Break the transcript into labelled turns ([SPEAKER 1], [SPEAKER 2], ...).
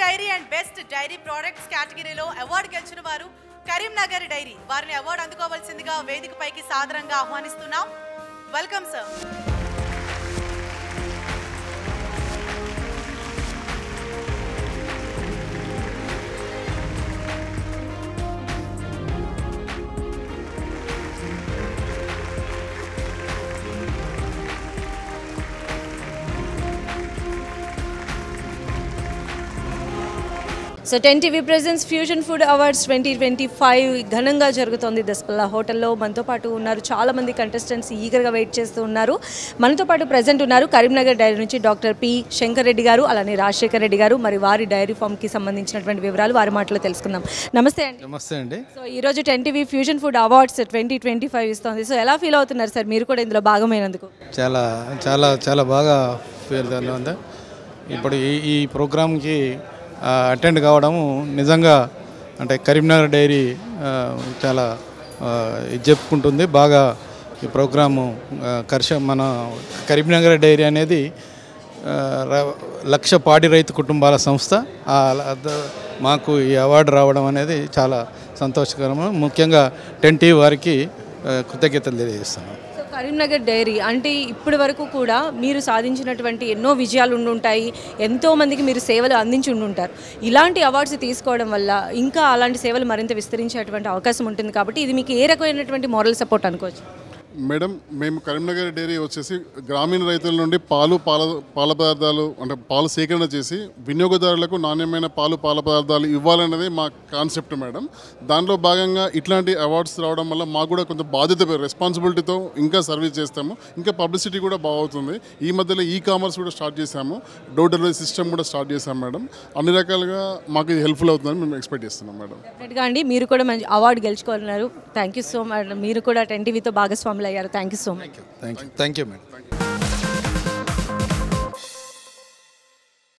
[SPEAKER 1] Dairy and best dairy products కేటగిరీలో award గెలిచిన వారు కరీంనగర్ డైరీ. వారిని అవార్డు అందుకోవాల్సిందిగా వేదికపైకి సాదరంగా ఆహ్వానిస్తున్నాం. Welcome sir.
[SPEAKER 2] So 10TV presence fusion food awards 2025 ఘనంగా జరుగుతోంది దస్పల్లా హోటల్లో. మనతో పాటు ఉన్నారు చాలామంది కంటెస్టెంట్స్, ఈగర్గా వెయిట్ చేస్తూ ఉన్నారు. మనతో పాటు ప్రజెంట్ ఉన్నారు కరీంనగర్ డైరీ నుంచి డాక్టర్ పి శంకర్ రెడ్డి గారు, అలానే రాజశేఖర్ రెడ్డి గారు. మరి వారి డైరీ ఫామ్కి సంబంధించినటువంటి వివరాలు వారి మాటలో తెలుసుకుందాం. నమస్తే అండి.
[SPEAKER 3] నమస్తే అండి.
[SPEAKER 2] సో ఈరోజు 10TV ఫ్యూజన్ ఫుడ్ అవార్డ్స్ 2025 ఇస్తుంది. సో ఎలా ఫీల్ అవుతున్నారు సార్ మీరు కూడా ఇందులో భాగమైనందుకు?
[SPEAKER 3] చాలా చాలా చాలా బాగా ఫీల్ ఉంది. ఇప్పుడు ఈ ప్రోగ్రామ్కి అటెండ్ కావడము నిజంగా అంటే కరీంనగర్ డైరీ చాలా ఇది చెప్పుకుంటుంది. బాగా ఈ ప్రోగ్రాము మన కరీంనగర్ డైరీ అనేది 1,00,000 పాడి రైతు కుటుంబాల సంస్థ. మాకు ఈ అవార్డు రావడం అనేది చాలా సంతోషకరము. ముఖ్యంగా 10TV వారికి కృతజ్ఞతలు తెలియజేస్తున్నాను.
[SPEAKER 2] కరీంనగర్ డైరీ అంటే ఇప్పటి వరకు కూడా మీరు సాధించినటువంటి ఎన్నో విజయాలు ఉండుంటాయి, ఎంతోమందికి మీరు సేవలు అందించి ఉండుంటారు. ఇలాంటి అవార్డ్స్ తీసుకోవడం వల్ల ఇంకా అలాంటి సేవలు మరింత విస్తరించేటువంటి అవకాశం ఉంటుంది. కాబట్టి ఇది మీకు ఏ రకమైనటువంటి మోరల్ సపోర్ట్ అనుకోవచ్చు?
[SPEAKER 4] మేడం, మేము కరీంనగర్ డైరీ వచ్చేసి గ్రామీణ రైతుల నుండి పాల పదార్థాలు అంటే పాలు సేకరణ చేసి వినియోగదారులకు నాణ్యమైన పాల పదార్థాలు ఇవ్వాలన్నది మా కాన్సెప్ట్ మేడం. దానిలో భాగంగా ఇట్లాంటి అవార్డ్స్ రావడం వల్ల మాకు కూడా కొంత బాధ్యత, రెస్పాన్సిబిలిటీతో ఇంకా సర్వీస్ చేస్తాము. ఇంకా పబ్లిసిటీ కూడా బాగుంటుంది. ఈ మధ్యలో కామర్స్ కూడా స్టార్ట్ చేసాము, డోర్ డెలివరీ సిస్టమ్ కూడా స్టార్ట్ చేసాము మేడం. అన్ని రకాలుగా మాకు ఇది హెల్ప్ఫుల్ అవుతుందని మేము ఎక్స్పెక్ట్ చేస్తున్నాం మేడం.
[SPEAKER 2] డెఫినెట్గా అండి, మీరు కూడా మంచి అవార్డు గెలుచుకున్నారు. Thank you so much. మీరు కూడా 10TVతో భాగస్వాములు అయ్యారు. Thank you so much.
[SPEAKER 3] Thank you madam.